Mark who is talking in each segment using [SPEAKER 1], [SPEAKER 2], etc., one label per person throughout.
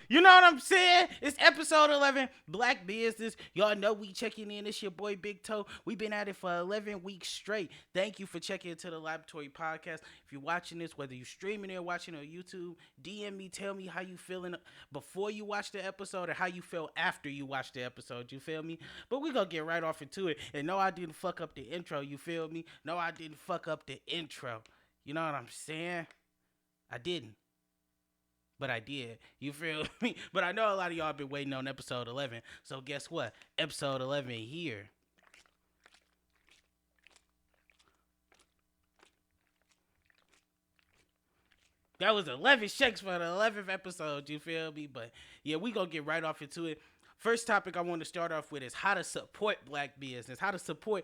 [SPEAKER 1] You know what I'm saying? It's episode 11, Black Business. Y'all know we checking in. It's your boy Big Toe. We've been at it for 11 weeks straight. Thank you for checking into the Laboratory Podcast. If you're watching this, whether you're streaming it or watching it on YouTube, DM me, tell me how you feeling before you watch the episode or how you feel after you watch the episode. You feel me? But we gonna get right off into it. And no, I didn't fuck up the intro. You feel me? No, I didn't fuck up the intro. You know what I'm saying? I didn't. But I did. You feel me? But I know a lot of y'all been waiting on episode 11. So guess what? Episode 11 here. That was 11 shakes for the 11th episode. You feel me? But yeah, we gonna get right off into it. First topic I want to start off with is how to support black business. How to support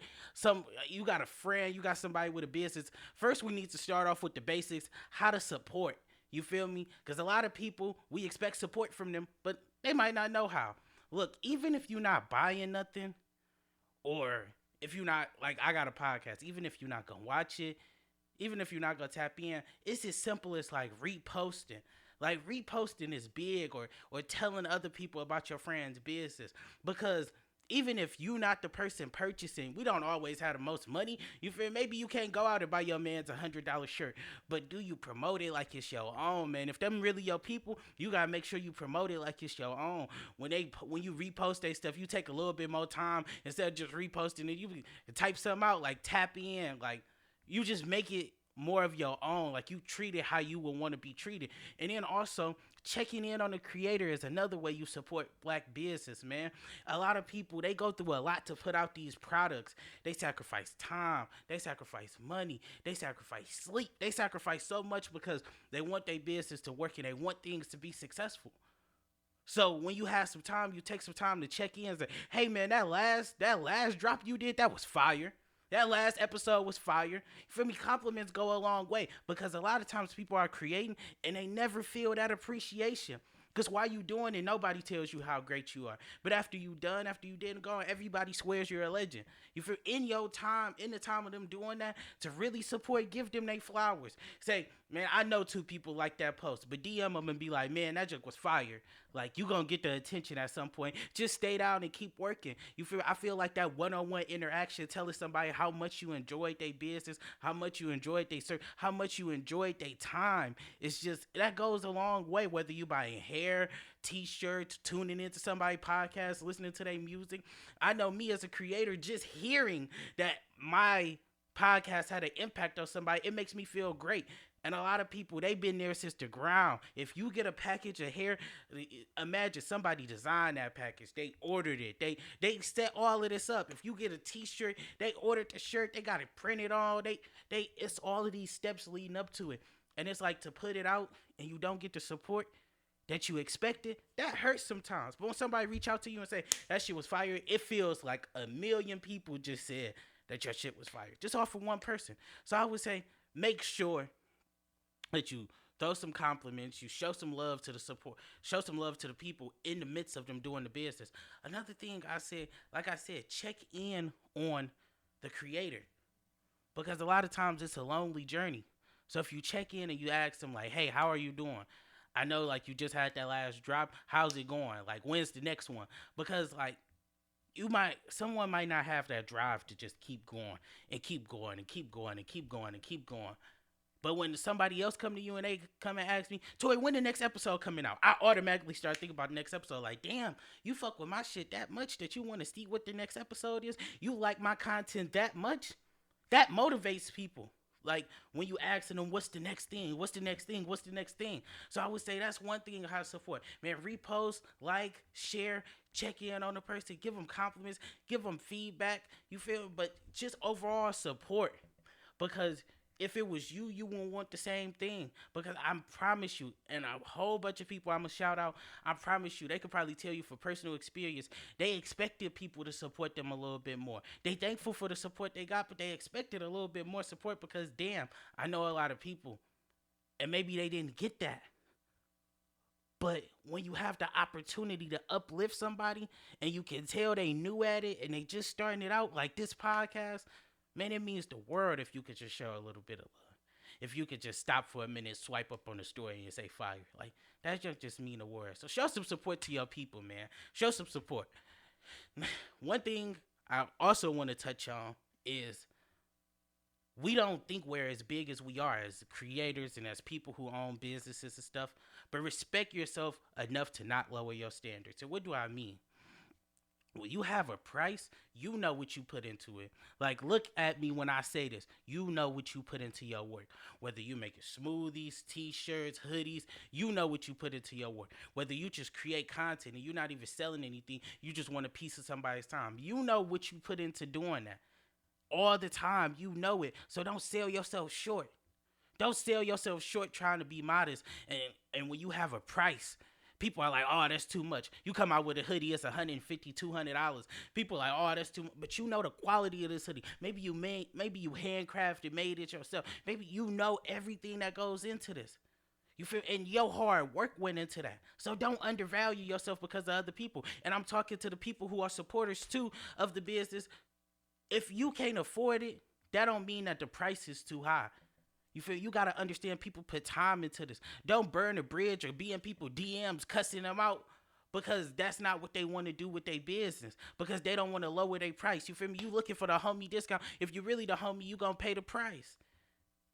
[SPEAKER 1] you got a friend, you got somebody with a business. First, we need to start off with the basics. How to support. You feel me? Because a lot of people, we expect support from them, but they might not know how. Look, even if you're not buying nothing, or if you're not, like, I got a podcast, even if you're not going to watch it, even if you're not going to tap in, it's as simple as, like, reposting. Like, reposting is big, or telling other people about your friend's business. Because even if you're not the person purchasing, we don't always have the most money. You feel? Maybe you can't go out and buy your man's $100 shirt, but do you promote it like it's your own, man? If them really your people, you gotta make sure you promote it like it's your own. When you repost their stuff, you take a little bit more time instead of just reposting it. You type something out, like tap in, like you just make it more of your own. Like you treat it how you would want to be treated, and then also checking in on the creator is another way you support black business, man. A lot of people, they go through a lot to put out these products. They sacrifice time, they sacrifice money, they sacrifice sleep, they sacrifice so much because they want their business to work and they want things to be successful. So when you have some time, you take some time to check in and say, hey man, that last drop you did, that was fire. That last episode was fire. For me, compliments go a long way because a lot of times people are creating and they never feel that appreciation. Because while you doing it, nobody tells you how great you are. But after you done, after you didn't go, everybody swears you're a legend. You feel in your time, in the time of them doing that, to really support, give them their flowers. Say, man, I know two people like that post, but DM them and be like, man, that joke was fire. Like you gonna get the attention at some point. Just stay down and keep working. You feel? I feel like that one-on-one interaction, telling somebody how much you enjoyed their business, how much you enjoyed their service, how much you enjoyed their time. It's just that goes a long way. Whether you buying hair, t-shirts, tuning into somebody's podcast, listening to their music. I know me as a creator, just hearing that my podcast had an impact on somebody, it makes me feel great. And a lot of people, they've been there since the ground. If you get a package of hair, imagine somebody designed that package. They ordered it. They set all of this up. If you get a t-shirt, they ordered the shirt. They got it printed on. It's all of these steps leading up to it. And it's like to put it out and you don't get the support that you expected, that hurts sometimes. But when somebody reach out to you and say, that shit was fire, it feels like a million people just said that your shit was fire. Just off of one person. So I would say, make sure that you throw some compliments, you show some love to the support, show some love to the people in the midst of them doing the business. Another thing I said, like I said, check in on the creator because a lot of times it's a lonely journey. So if you check in and you ask them like, hey, how are you doing? I know like you just had that last drop. How's it going? Like when's the next one? Because like someone might not have that drive to just keep going and keep going and keep going and keep going and keep going. But when somebody else come to you and they come and ask me, Toy, when the next episode coming out? I automatically start thinking about the next episode. Like, damn, you fuck with my shit that much that you want to see what the next episode is? You like my content that much? That motivates people. Like when you asking them, what's the next thing? What's the next thing? What's the next thing? So I would say that's one thing how to support. Man, repost, like, share, check in on the person, give them compliments, give them feedback. You feel? But just overall support because if it was you, you wouldn't want the same thing. Because I promise you, and a whole bunch of people I'm going to shout out, I promise you, they could probably tell you for personal experience, they expected people to support them a little bit more. They thankful for the support they got, but they expected a little bit more support because, damn, I know a lot of people, and maybe they didn't get that. But when you have the opportunity to uplift somebody, and you can tell they new at it, and they just starting it out, like this podcast, man, it means the world if you could just show a little bit of love. if you could just stop for a minute, swipe up on the story and say fire. Like that just mean a word. So show some support to your people, man. Show some support. One thing I also want to touch on is we don't think we're as big as we are as creators and as people who own businesses and stuff, but respect yourself enough to not lower your standards. And what do I mean? When you have a price, you know what you put into it. Like, look at me when I say this. You know what you put into your work. Whether you make smoothies, t-shirts, hoodies, you know what you put into your work. Whether you just create content and you're not even selling anything, you just want a piece of somebody's time. You know what you put into doing that. All the time, you know it. So don't sell yourself short. Don't sell yourself short trying to be modest. And when you have a price, people are like, oh, that's too much. You come out with a hoodie, it's $150, $200. People are like, oh, that's too much. But you know the quality of this hoodie. Maybe you handcrafted, made it yourself. Maybe you know everything that goes into this. You feel, and your hard work went into that. So don't undervalue yourself because of other people. And I'm talking to the people who are supporters too of the business. If you can't afford it, that don't mean that the price is too high. You feel, you got to understand people put time into this. Don't burn a bridge or be in people DMs cussing them out because that's not what they want to do with their business, because they don't want to lower their price. You feel me? You looking for the homie discount. If you really the homie, you going to pay the price.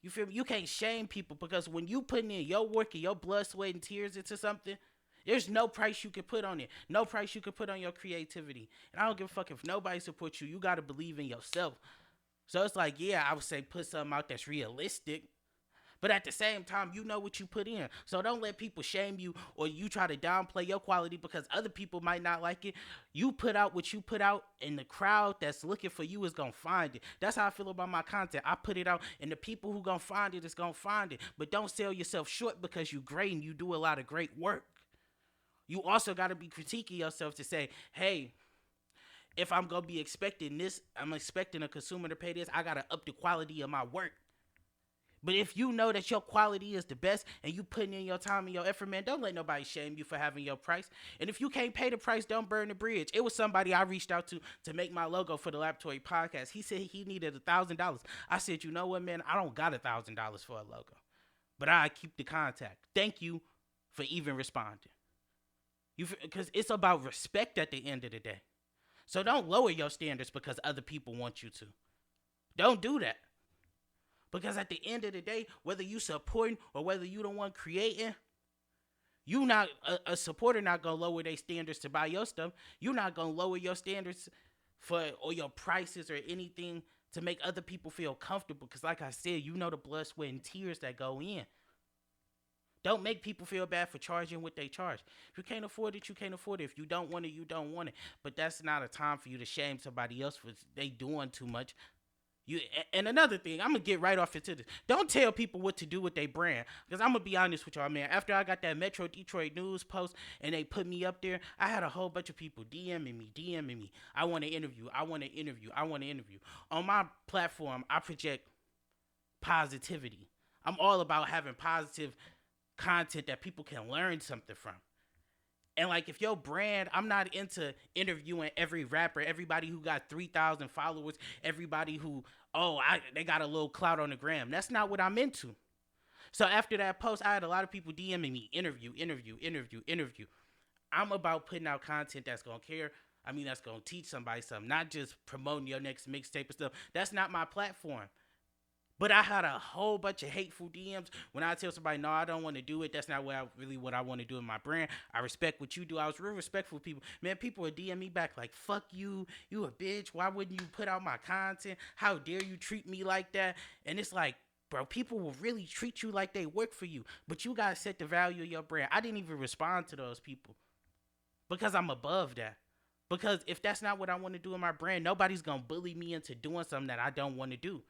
[SPEAKER 1] You feel me? You can't shame people because when you putting in your work and your blood, sweat, and tears into something, there's no price you can put on it. No price you can put on your creativity. And I don't give a fuck if nobody supports you. You got to believe in yourself. So it's like, yeah, I would say put something out that's realistic. But at the same time, you know what you put in. So don't let people shame you or you try to downplay your quality because other people might not like it. You put out what you put out, and the crowd that's looking for you is going to find it. That's how I feel about my content. I put it out, and the people who going to find it is going to find it. But don't sell yourself short because you great and you do a lot of great work. You also got to be critiquing yourself to say, hey, if I'm going to be expecting this, I'm expecting a consumer to pay this, I got to up the quality of my work. But if you know that your quality is the best and you putting in your time and your effort, man, don't let nobody shame you for having your price. And if you can't pay the price, don't burn the bridge. It was somebody I reached out to make my logo for the Laboratory Podcast. He said he needed $1,000. I said, you know what, man, I don't got $1,000 for a logo, but I keep the contact. Thank you for even responding. Because it's about respect at the end of the day. So don't lower your standards because other people want you to. Don't do that. Because at the end of the day, whether you supporting or whether you the one creating, you not a supporter not gonna lower their standards to buy your stuff. You're not gonna lower your standards for or your prices or anything to make other people feel comfortable. Because like I said, you know the blood, sweat, and tears that go in. Don't make people feel bad for charging what they charge. If you can't afford it, you can't afford it. If you don't want it, you don't want it. But that's not a time for you to shame somebody else for they doing too much. And another thing, I'm going to get right off into this. Don't tell people what to do with their brand. Because I'm going to be honest with y'all, man. After I got that Metro Detroit News post and they put me up there, I had a whole bunch of people DMing me. I want to interview. On my platform, I project positivity. I'm all about having positive content that people can learn something from. And like if your brand, I'm not into interviewing every rapper, everybody who got 3,000 followers, everybody who, they got a little clout on the gram. That's not what I'm into. So after that post, I had a lot of people DMing me, interview. I'm about putting out content that's going to care. I mean, that's going to teach somebody something, not just promoting your next mixtape and stuff. That's not my platform. But I had a whole bunch of hateful DMs when I tell somebody, no, I don't want to do it. That's not what I want to do in my brand. I respect what you do. I was real respectful of people. Man, people would DM me back like, fuck you. You a bitch. Why wouldn't you put out my content? How dare you treat me like that? And it's like, bro, people will really treat you like they work for you. But you got to set the value of your brand. I didn't even respond to those people because I'm above that. Because if that's not what I want to do in my brand, nobody's going to bully me into doing something that I don't want to do.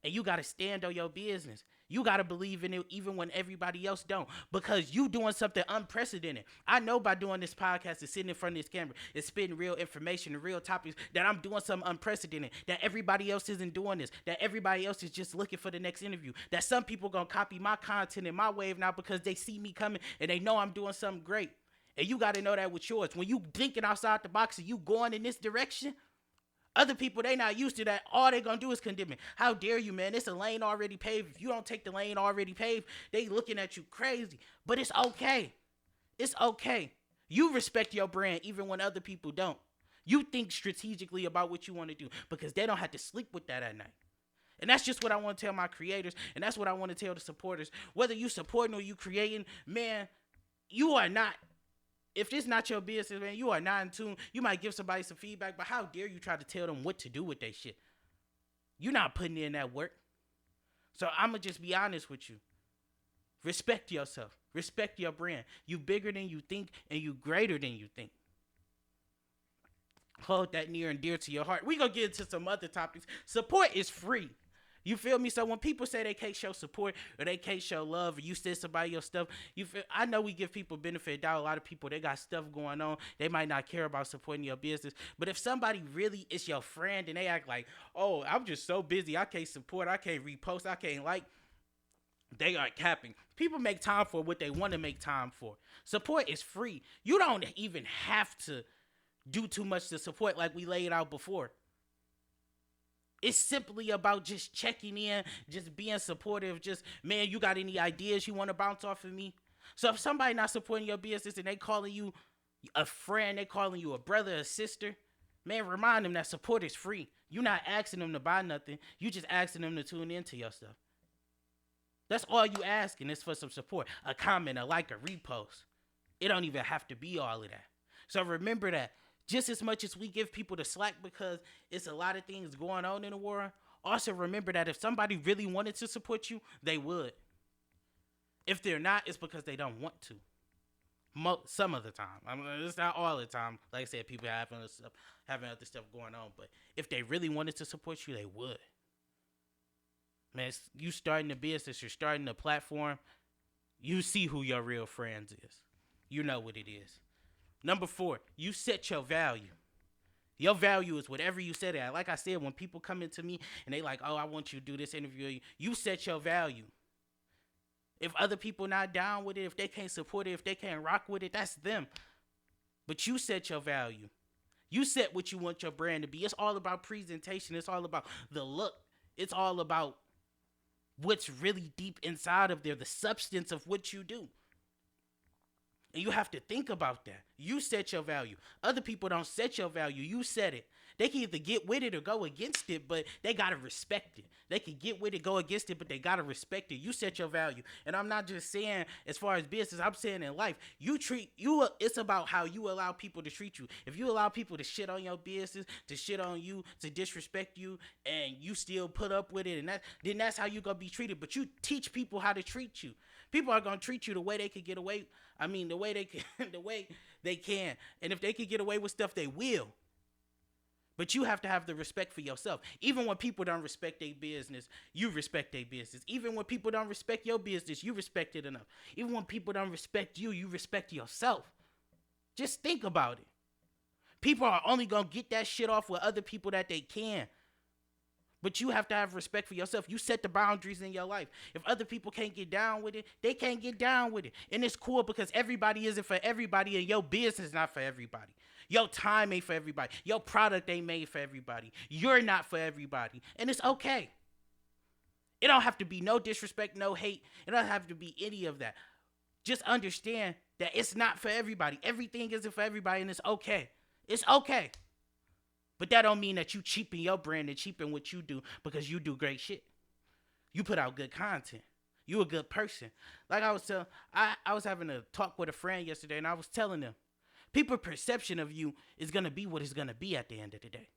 [SPEAKER 1] And you got to stand on your business. You got to believe in it even when everybody else don't. Because you doing something unprecedented. I know by doing this podcast and sitting in front of this camera and spitting real information and real topics that I'm doing something unprecedented. That everybody else isn't doing this. That everybody else is just looking for the next interview. That some people going to copy my content and my wave now because they see me coming and they know I'm doing something great. And you got to know that with yours. When you thinking outside the box and you going in this direction, Other people, they not used to that. All they gonna do is condemn it. How dare you, man? It's a lane already paved. If you don't take the lane already paved, they looking at you crazy. But it's okay. It's okay. You respect your brand even when other people don't. You think strategically about what you want to do because they don't have to sleep with that at night. And that's just what I want to tell my creators, and that's what I want to tell the supporters. Whether you supporting or you creating, man, you are not. If this not your business, man, you are not in tune. You might give somebody some feedback, but how dare you try to tell them what to do with their shit? You're not putting in that work. So I'm going to just be honest with you. Respect yourself. Respect your brand. You bigger than you think, and you greater than you think. Hold that near and dear to your heart. We're going to get into some other topics. Support is free. You feel me? So when people say they can't show support or they can't show love or you send somebody your stuff, I know we give people benefit of doubt. A lot of people, they got stuff going on. They might not care about supporting your business. But if somebody really is your friend and they act like, oh, I'm just so busy, I can't support, I can't repost, I can't like, they are capping. People make time for what they want to make time for. Support is free. You don't even have to do too much to support like we laid out before. It's simply about just checking in, just being supportive, just, man, you got any ideas you want to bounce off of me? So if somebody not supporting your business and they calling you a friend, they calling you a brother, a sister, man, remind them that support is free. You're not asking them to buy nothing. You just asking them to tune into your stuff. That's all you asking is for some support, a comment, a like, a repost. It don't even have to be all of that. So remember that. Just as much as we give people the slack because it's a lot of things going on in the world, also remember that if somebody really wanted to support you, they would. If they're not, it's because they don't want to. Some of the time. I mean, it's not all the time. Like I said, people having other stuff going on. But if they really wanted to support you, they would. Man, you starting a business, you're starting a platform, you see who your real friends is. You know what it is. Number 4, you set your value. Your value is whatever you set it at. Like I said, when people come into me and they like, oh, I want you to do this interview, you set your value. If other people not down with it, if they can't support it, if they can't rock with it, that's them. But you set your value. You set what you want your brand to be. It's all about presentation. It's all about the look. It's all about what's really deep inside of there, the substance of what you do. And you have to think about that. You set your value. Other people don't set your value. You set it. They can either get with it or go against it, but they got to respect it. They can get with it, go against it, but they got to respect it. You set your value. And I'm not just saying as far as business, I'm saying in life. It's about how you allow people to treat you. If you allow people to shit on your business, to shit on you, to disrespect you, and you still put up with it, then that's how you're going to be treated. But you teach people how to treat you. People are going to treat you the way they can get away. I mean, the way they can, the way they can. And if they can get away with stuff, they will. But you have to have the respect for yourself. Even when people don't respect their business, you respect their business. Even when people don't respect your business, you respect it enough. Even when people don't respect you, you respect yourself. Just think about it. People are only going to get that shit off with other people that they can. But you have to have respect for yourself. You set the boundaries in your life. If other people can't get down with it, they can't get down with it. And it's cool because everybody isn't for everybody and your business is not for everybody. Your time ain't for everybody. Your product ain't made for everybody. You're not for everybody. And it's okay. It don't have to be no disrespect, no hate. It don't have to be any of that. Just understand that it's not for everybody. Everything isn't for everybody and it's okay. It's okay. But that don't mean that you cheapen your brand and cheapen what you do because you do great shit. You put out good content. You a good person. Like I was having a talk with a friend yesterday and I was telling them, people's perception of you is going to be what it's going to be at the end of the day.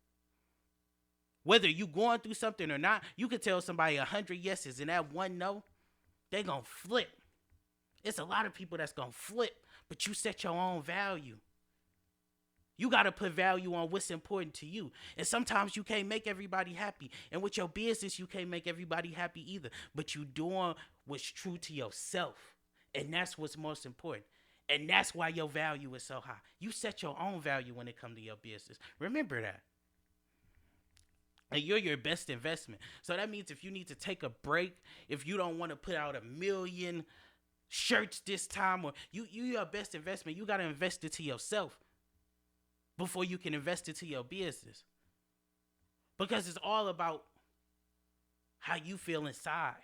[SPEAKER 1] Whether you going through something or not, you could tell somebody 100 yeses and that one no, they going to flip. It's a lot of people that's going to flip, but you set your own value. You got to put value on what's important to you. And sometimes you can't make everybody happy. And with your business, you can't make everybody happy either. But you doing what's true to yourself. And that's what's most important. And that's why your value is so high. You set your own value when it comes to your business. Remember that. And you're your best investment. So that means if you need to take a break, if you don't want to put out 1 million shirts this time, or you your best investment, you got to invest it to yourself before you can invest it to your business. because it's all about how you feel inside.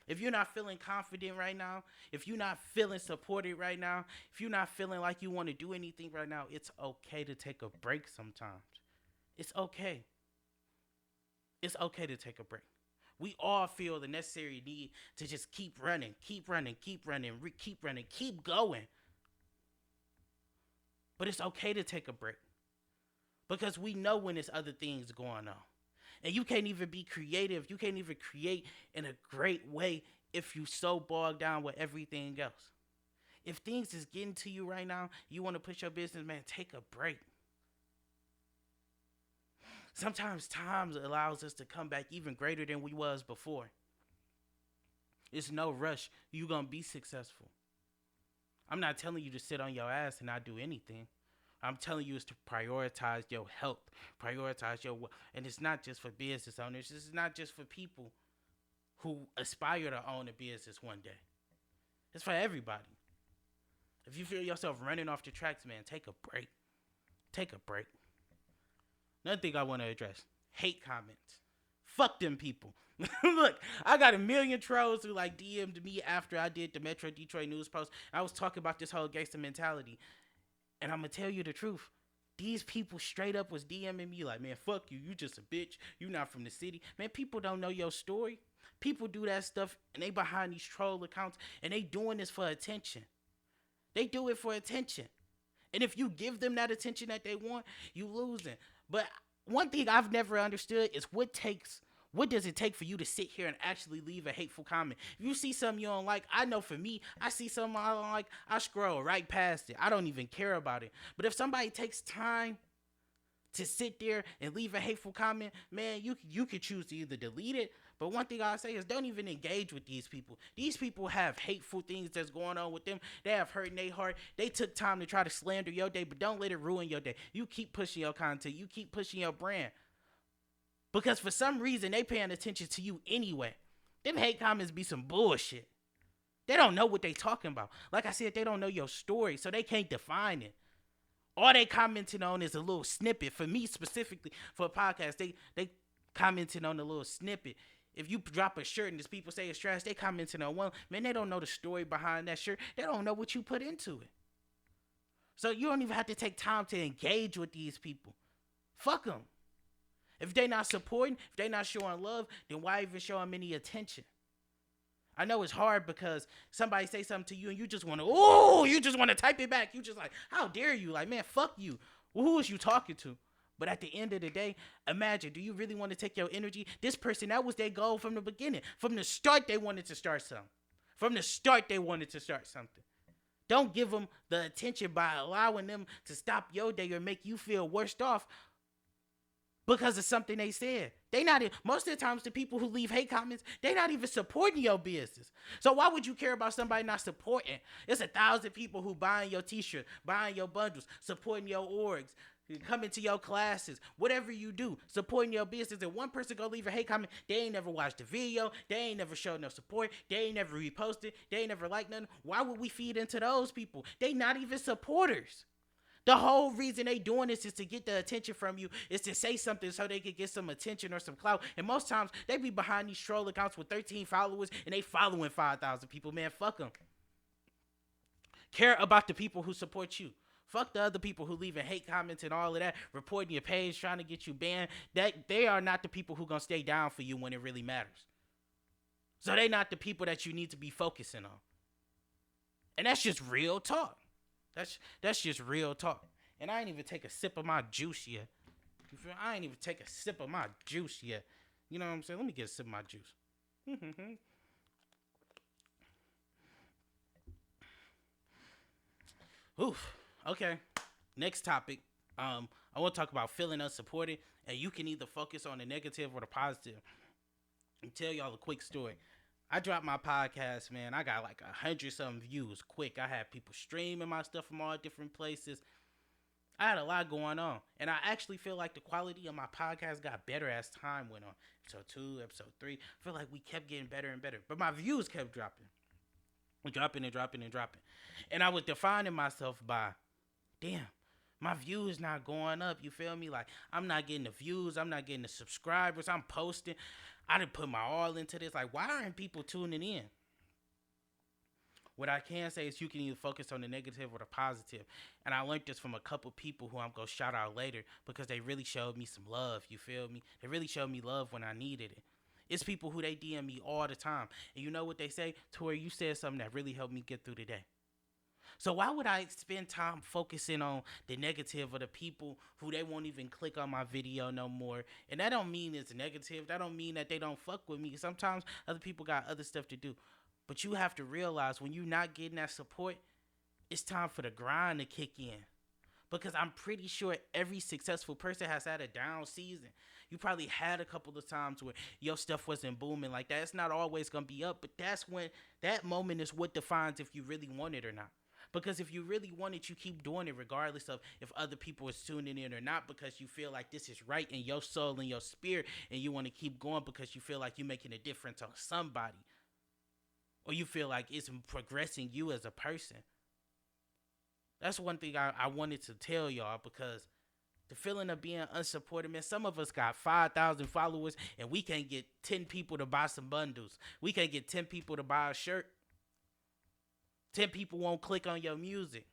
[SPEAKER 1] If you're not feeling confident right now, if you're not feeling supported right now, if you're not feeling like you want to do anything right now, it's okay to take a break sometimes. It's okay. It's okay to take a break. We all feel the necessary need to just keep running, keep running, keep running, keep running, keep going. But it's okay to take a break because we know when there's other things going on. And you can't even be creative. You can't even create in a great way if you so bogged down with everything else. If things is getting to you right now, you want to push your business, man, take a break. Sometimes time allows us to come back even greater than we was before. It's no rush. You're going to be successful. I'm not telling you to sit on your ass and not do anything. I'm telling you is to prioritize your health, prioritize your, and it's not just for business owners. This is not just for people who aspire to own a business one day. It's for everybody. If you feel yourself running off the tracks, man, take a break. Take a break. Another thing I want to address, hate comments. Fuck them people. Look, I got a million trolls who like DM'd me after I did the Metro Detroit News Post. I was talking about this whole gangster mentality. And I'm going to tell you the truth. These people straight up was DMing me like, man, fuck you. You just a bitch. You not from the city. Man, people don't know your story. People do that stuff and they behind these troll accounts and they doing this for attention. They do it for attention. And if you give them that attention that they want, you losing. But one thing I've never understood is what does it take for you to sit here and actually leave a hateful comment? If you see something you don't like, I know for me, I see something I don't like, I scroll right past it. I don't even care about it. But if somebody takes time to sit there and leave a hateful comment, man, you could choose to either delete it. But one thing I say is don't even engage with these people. These people have hateful things that's going on with them. They have hurt in their heart. They took time to try to slander your day, but don't let it ruin your day. You keep pushing your content. You keep pushing your brand. Because for some reason, they paying attention to you anyway. Them hate comments be some bullshit. They don't know what they talking about. Like I said, they don't know your story, so they can't define it. All they commenting on is a little snippet. For me specifically, for a podcast, they commenting on a little snippet. If you drop a shirt and these people say it's trash, they commenting on one. Man, they don't know the story behind that shirt. They don't know what you put into it. So you don't even have to take time to engage with these people. Fuck them. If they not supporting, if they not showing love, then why even show them any attention? I know it's hard because somebody say something to you and you just want to type it back. You just like, how dare you? Like, man, fuck you. Well, who is you talking to? But at the end of the day, imagine, do you really want to take your energy? This person, that was their goal from the beginning. From the start, they wanted to start something. From the start, they wanted to start something. Don't give them the attention by allowing them to stop your day or make you feel worse off because of something they said. They not, most of the times the people who leave hate comments, they not even supporting your business. So why would you care about somebody not supporting? It's 1,000 people who buying your t-shirt, buying your bundles, supporting your orgs, coming to your classes, whatever you do, supporting your business, and one person go leave a hate comment, they ain't never watched the video, they ain't never showed no support, they ain't never reposted, they ain't never liked nothing. Why would we feed into those people? They not even supporters. The whole reason they doing this is to get the attention from you, is to say something so they can get some attention or some clout. And most times, they be behind these troll accounts with 13 followers, and they following 5,000 people. Man, fuck them. Care about the people who support you. Fuck the other people who leaving hate comments and all of that, reporting your page, trying to get you banned. That they are not the people who gonna stay down for you when it really matters. So they not the people that you need to be focusing on. And that's just real talk. That's just real talk. And I ain't even take a sip of my juice yet. I ain't even take a sip of my juice yet. You know what I'm saying? Let me get a sip of my juice. Oof. Okay. Next topic. I want to talk about feeling unsupported, and you can either focus on the negative or the positive. And tell y'all a quick story. I dropped my podcast, man. I got like 100-something views quick. I had people streaming my stuff from all different places. I had a lot going on. And I actually feel like the quality of my podcast got better as time went on. Episode 2, episode 3. I feel like we kept getting better and better. But my views kept dropping. Dropping. And I was defining myself by, damn, My views not going up. You feel me? Like I'm not getting the views. I'm not getting the subscribers. I'm posting. I didn't put my all into this. Like, why aren't people tuning in? What I can say is you can either focus on the negative or the positive. And I learned this from a couple people who I'm going to shout out later because they really showed me some love. You feel me? They really showed me love when I needed it. It's people who they DM me all the time. And you know what they say? To where you said something that really helped me get through the day. So why would I spend time focusing on the negative of the people who they won't even click on my video no more? And that don't mean it's negative. That don't mean that they don't fuck with me. Sometimes other people got other stuff to do. But you have to realize when you're not getting that support, it's time for the grind to kick in. Because I'm pretty sure every successful person has had a down season. You probably had a couple of times where your stuff wasn't booming like that. It's not always going to be up, but that's when that moment is what defines if you really want it or not. Because if you really want it, you keep doing it regardless of if other people are tuning in or not, because you feel like this is right in your soul and your spirit, and you want to keep going because you feel like you're making a difference on somebody. Or you feel like it's progressing you as a person. That's one thing I wanted to tell y'all, because the feeling of being unsupported, man, some of us got 5,000 followers and we can't get 10 people to buy some bundles. We can't get 10 people to buy a shirt. 10 people won't click on your music.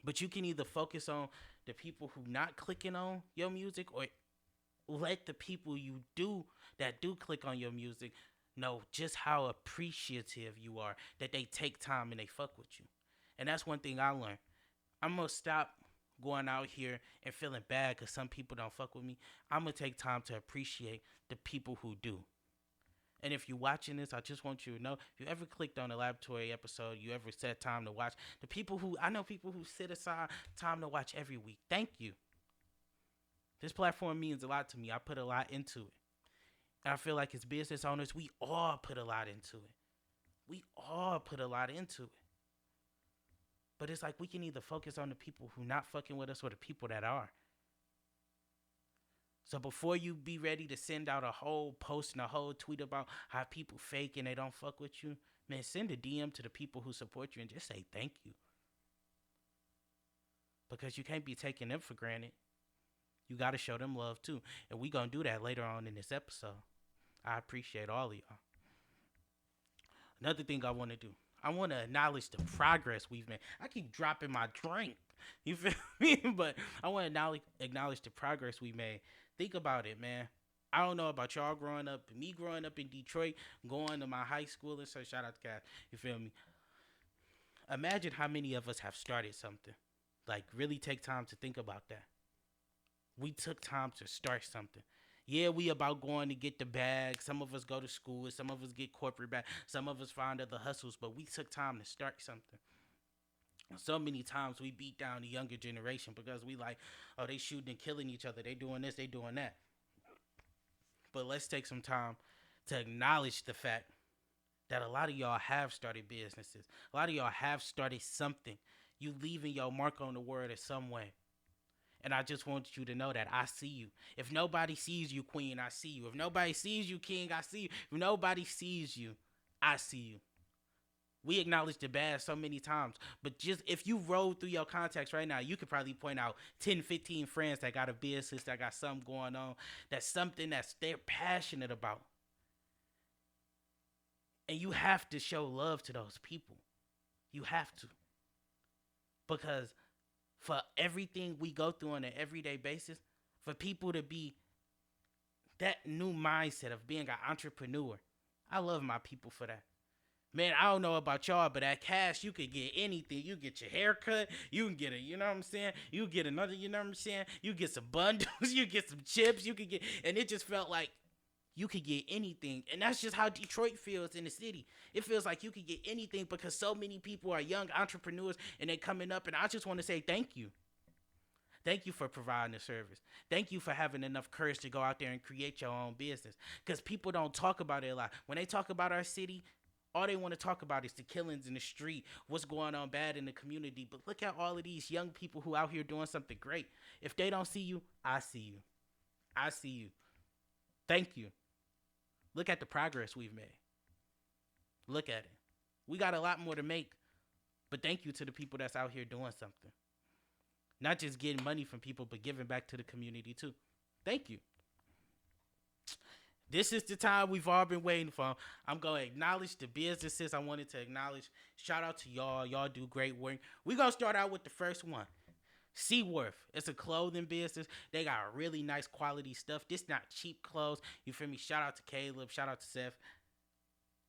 [SPEAKER 1] But you can either focus on the people who not clicking on your music, or let the people that do click on your music know just how appreciative you are, that they take time and they fuck with you. And that's one thing I learned. I'm going to stop going out here and feeling bad because some people don't fuck with me. I'm going to take time to appreciate the people who do. And if you're watching this, I just want you to know, if you ever clicked on a laboratory episode, you ever set time to watch, I know people who set aside time to watch every week. Thank you. This platform means a lot to me. I put a lot into it. And I feel like as business owners, we all put a lot into it. We all put a lot into it. But it's like we can either focus on the people who not fucking with us or the people that are. So before you be ready to send out a whole post and a whole tweet about how people fake and they don't fuck with you, man, send a DM to the people who support you and just say thank you. Because you can't be taking them for granted. You got to show them love too. And we going to do that later on in this episode. I appreciate all of y'all. Another thing I want to do, I want to acknowledge the progress we've made. I keep dropping my drink. You feel me? But I want to acknowledge the progress we made. Think about it, man. I don't know about y'all growing up. Me growing up in Detroit, going to my high school, and so shout out to Cass. You feel me? Imagine how many of us have started something. Like, really take time to think about that. We took time to start something. Yeah, we about going to get the bag. Some of us go to school. Some of us get corporate bag. Some of us find other hustles. But we took time to start something. So many times we beat down the younger generation because we like, oh, they shooting and killing each other. They doing this, they doing that. But let's take some time to acknowledge the fact that a lot of y'all have started businesses. A lot of y'all have started something. You leaving your mark on the world in some way. And I just want you to know that I see you. If nobody sees you, Queen, I see you. If nobody sees you, King, I see you. If nobody sees you, I see you. We acknowledge the bad so many times. But just if you roll through your contacts right now, you could probably point out 10, 15 friends that got a business, that got something going on, that's something that they're passionate about. And you have to show love to those people. You have to. Because for everything we go through on an everyday basis, for people to be that new mindset of being an entrepreneur, I love my people for that. Man, I don't know about y'all, but at Cash, you could get anything. You get your hair cut. You can get a, you know what I'm saying? You get another, you know what I'm saying? You get some bundles. You get some chips. You could get, and it just felt like you could get anything. And that's just how Detroit feels in the city. It feels like you could get anything because so many people are young entrepreneurs and they're coming up. And I just want to say thank you. Thank you for providing the service. Thank you for having enough courage to go out there and create your own business. Because people don't talk about it a lot. When they talk about our city, all they want to talk about is the killings in the street, what's going on bad in the community. But look at all of these young people who out here doing something great. If they don't see you, I see you. I see you. Thank you. Look at the progress we've made. Look at it. We got a lot more to make. But thank you to the people that's out here doing something. Not just getting money from people, but giving back to the community too. Thank you. This is the time we've all been waiting for. I'm going to acknowledge the businesses I wanted to acknowledge. Shout out to y'all. Y'all do great work. We're going to start out with the first one. Seaworth. It's a clothing business. They got really nice quality stuff. This not cheap clothes. You feel me? Shout out to Caleb. Shout out to Seth.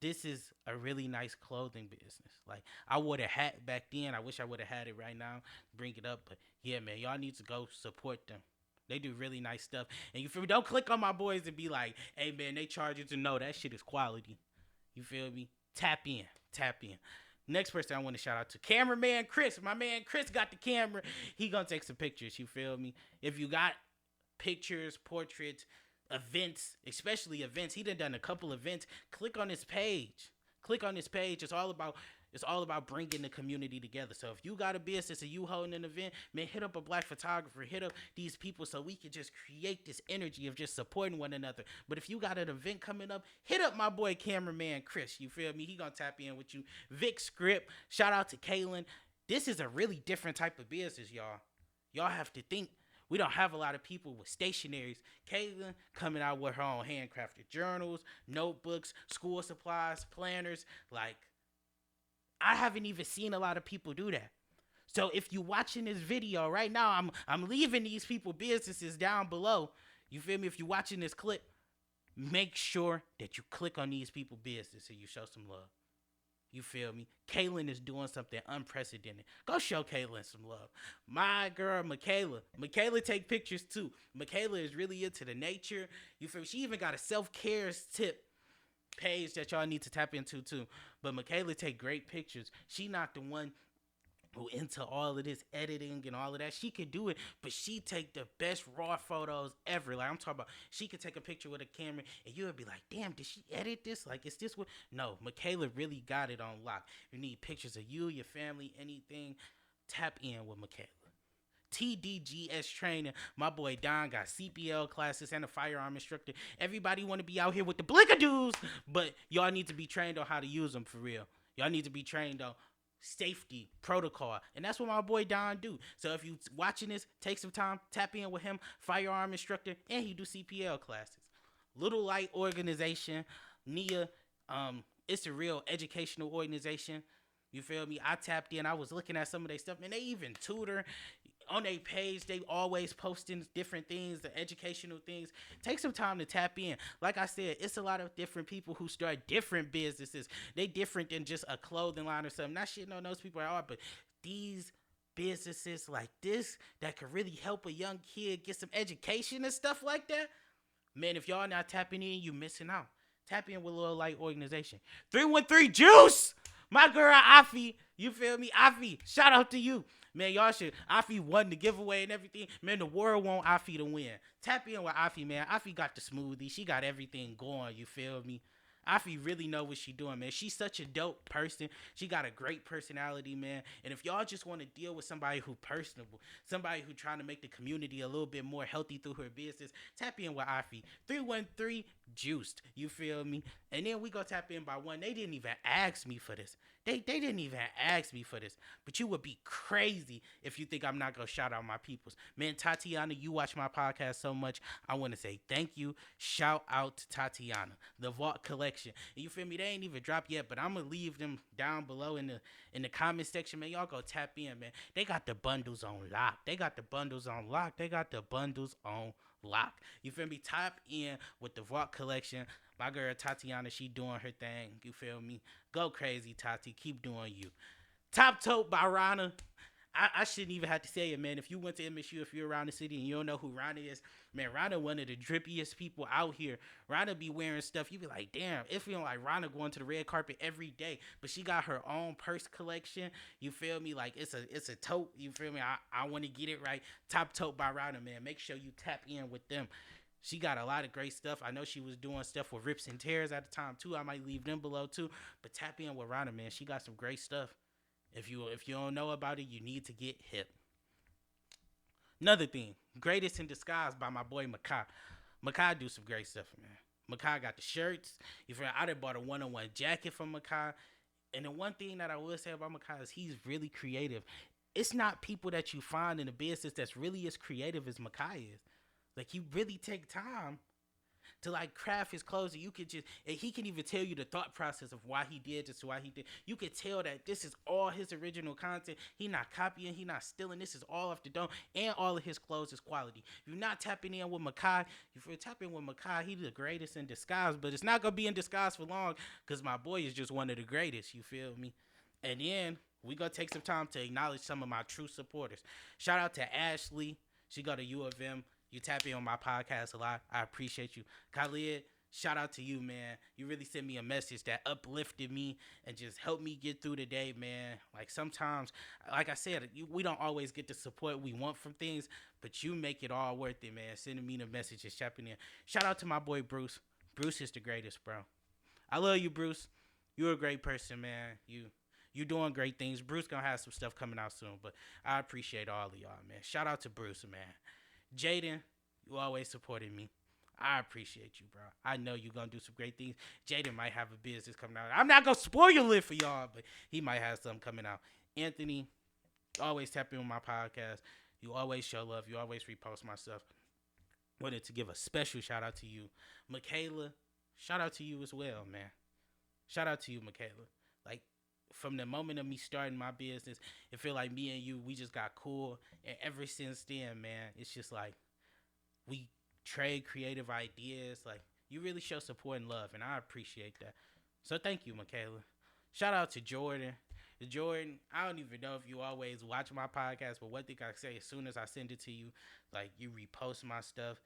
[SPEAKER 1] This is a really nice clothing business. Like, I wore a hat back then. I wish I would have had it right now. Bring it up. But yeah, man, y'all need to go support them. They do really nice stuff. And you feel me? Don't click on my boys and be like, hey man, they charge you to know that shit is quality. You feel me? Tap in. Tap in. Next person I want to shout out to, cameraman Chris. My man Chris got the camera. He gonna take some pictures. You feel me? If you got pictures, portraits, events, especially events, he done a couple events. Click on his page. Click on his page. It's all about bringing the community together. So if you got a business and you holding an event, man, hit up a black photographer, hit up these people so we can just create this energy of just supporting one another. But if you got an event coming up, hit up my boy cameraman Chris. You feel me? He gonna tap in with you. Vic Script. Shout out to Kaylin. This is a really different type of business, y'all. Y'all have to think. We don't have a lot of people with stationaries. Caitlin coming out with her own handcrafted journals, notebooks, school supplies, planners. Like, I haven't even seen a lot of people do that. So if you watching this video right now, I'm leaving these people businesses down below. You feel me? If you watching this clip, make sure that you click on these people business and you show some love. You feel me? Kaylin is doing something unprecedented. Go show Kaylin some love. My girl, Michaela. Michaela take pictures too. Michaela is really into the nature. You feel me? She even got a self-care tip page that y'all need to tap into too. But Michaela take great pictures. She not the one who into all of this editing and all of that. She could do it, but she take the best raw photos ever. Like, I'm talking about, she could take a picture with a camera and you would be like, damn, did she edit this? Like, is this what? No, Michaela really got it on lock. You need pictures of you, your family, anything, tap in with Michaela. TDGS training. My boy Don got CPL classes and a firearm instructor. Everybody want to be out here with the blickadoos, but y'all need to be trained on how to use them for real. Y'all need to be trained on safety protocol, and that's what my boy Don do. So if you watching this, take some time, tap in with him, firearm instructor, and he do CPL classes. Little Light organization, Nia, it's a real educational organization. You feel me? I tapped in. I was looking at some of their stuff, and they even tutor on their page. They always posting different things, the educational things. Take some time to tap in. Like I said, it's a lot of different people who start different businesses. They different than just a clothing line or something. Not shitting on those people at all, but these businesses like this that could really help a young kid get some education and stuff like that. Man, if y'all not tapping in, you missing out. Tap in with Little Light Organization. 313 Juice! My girl, Afi. You feel me? Afi, shout out to you. Man, y'all should. Afi won the giveaway and everything. Man, the world want Afi to win. Tap in with Afi, man. Afi got the smoothie. She got everything going. You feel me? Afi really know what she doing, man. She's such a dope person. She got a great personality, man. And if y'all just want to deal with somebody who personable, somebody who trying to make the community a little bit more healthy through her business, tap in with Afi. 313 Juiced. You feel me? And then we go tap in by one. They didn't even ask me for this. They didn't even ask me for this. But you would be crazy if you think I'm not going to shout out my peoples. Man, Tatiana, you watch my podcast so much. I want to say thank you. Shout out to Tatiana. The Vault Collection. And you feel me? They ain't even dropped yet, but I'm going to leave them down below in the comment section. Man, y'all go tap in, man. They got the bundles on lock. They got the bundles on lock. They got the bundles on lock. You feel me? Tap in with the Vault Collection. My girl Tatiana, she doing her thing. You feel me? Go crazy, Tati. Keep doing you. Top Tote by Rana. I shouldn't even have to say it, man. If you went to MSU, if you're around the city and you don't know who Rana is, man, Rana one of the drippiest people out here. Rana be wearing stuff. You be like, damn, it feel like Rana going to the red carpet every day. But she got her own purse collection. You feel me? Like, it's a tote. You feel me? I want to get it right. Top Tote by Rana, man. Make sure you tap in with them. She got a lot of great stuff. I know she was doing stuff with Rips and Tears at the time, too. I might leave them below, too. But tap in with Rana, man. She got some great stuff. If you don't know about it, you need to get hip. Another thing, Greatest in Disguise by my boy Makai. Makai do some great stuff, man. Makai got the shirts. I done bought a one-on-one jacket from Makai. And the one thing that I will say about Makai is he's really creative. it's not people that you find in the business that's really as creative as Makai is. Like, you really take time to like craft his clothes, and you could just, and he can even tell you the thought process of why he did this, why he did. You could tell that this is all his original content. He not copying, he not stealing. This is all off the dome, and all of his clothes is quality. If you're not tapping in with Makai, if you're tapping with Makai, he's the greatest in disguise, but it's not gonna be in disguise for long, because my boy is just one of the greatest. You feel me? And then we gonna take some time to acknowledge some of my true supporters. Shout out to Ashley. She go to U of M. You tap in on my podcast a lot. I appreciate you. Khalid, shout out to you, man. You really sent me a message that uplifted me and just helped me get through the day, man. Like, sometimes, like I said, we don't always get the support we want from things, but you make it all worth it, man. Sending me the messages, tapping in. Shout out to my boy Bruce. Bruce is the greatest, bro. I love you, Bruce. You're a great person, man. You doing great things. Bruce gonna have some stuff coming out soon, but I appreciate all of y'all, man. Shout out to Bruce, man. Jaden, you always supported me. I appreciate you, bro. I know you gonna do some great things. Jaden might have a business coming out. I'm not gonna spoil it for y'all, but he might have something coming out. Anthony, always tap in on my podcast. You always show love. You always repost my stuff. Wanted to give a special shout out to you. Michaela, shout out to you as well, man. Shout out to you, Michaela. Like, from the moment of me starting my business, it feel like me and you, we just got cool. And ever since then, man, it's just like we trade creative ideas. Like, you really show support and love, and I appreciate that. So thank you, Michaela. Shout out to Jordan. Jordan, I don't even know if you always watch my podcast, but one thing I say, as soon as I send it to you, like, you repost my stuff.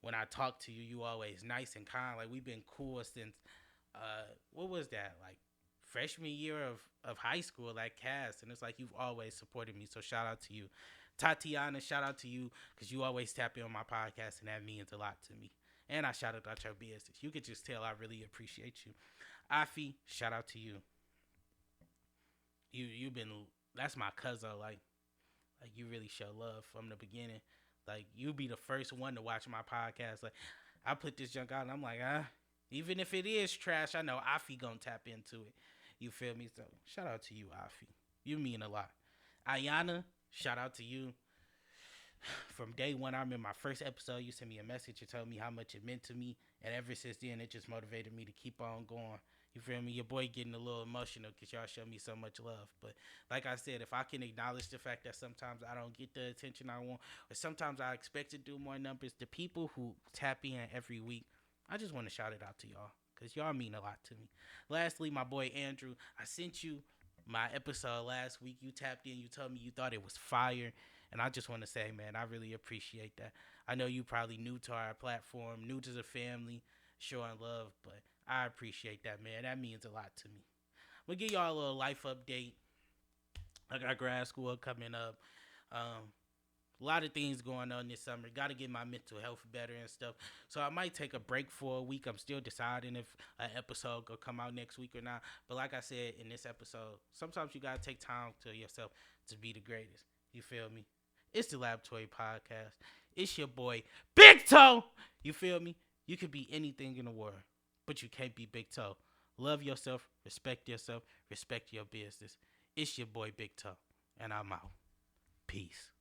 [SPEAKER 1] When I talk to you, you always nice and kind. Like, we've been cool since, what was that? Like, freshman year of high school at Cass, and it's like you've always supported me, so shout out to you. Tatiana, shout out to you, because you always tap in on my podcast, and that means a lot to me. And I shout out your business. You could just tell I really appreciate you. Afi, shout out to you. You've been, that's my cousin, like you really show love from the beginning. Like, you be the first one to watch my podcast. Like, I put this junk out, and I'm like, even if it is trash, I know Afi gonna tap into it. You feel me? So shout out to you, Afi. You mean a lot. Ayana, shout out to you. From day one, I remember my first episode, you sent me a message and told me how much it meant to me. And ever since then, it just motivated me to keep on going. You feel me? Your boy getting a little emotional because y'all show me so much love. But like I said, if I can acknowledge the fact that sometimes I don't get the attention I want, or sometimes I expect to do more numbers, the people who tap in every week, I just want to shout it out to y'all, because y'all mean a lot to me. Lastly, my boy Andrew, I sent you my episode last week. You tapped in. You told me you thought it was fire. And I just want to say, man, I really appreciate that. I know you probably new to our platform, new to the family, showing love, but I appreciate that, man. That means a lot to me. I'm going to give y'all a little life update. I got grad school coming up. A lot of things going on this summer. Got to get my mental health better and stuff. So I might take a break for a week. I'm still deciding if an episode will come out next week or not. But like I said in this episode, sometimes you got to take time to yourself to be the greatest. You feel me? It's the Laboratory Podcast. It's your boy, Big Toe. You feel me? You could be anything in the world, but you can't be Big Toe. Love yourself, respect your business. It's your boy, Big Toe, and I'm out. Peace.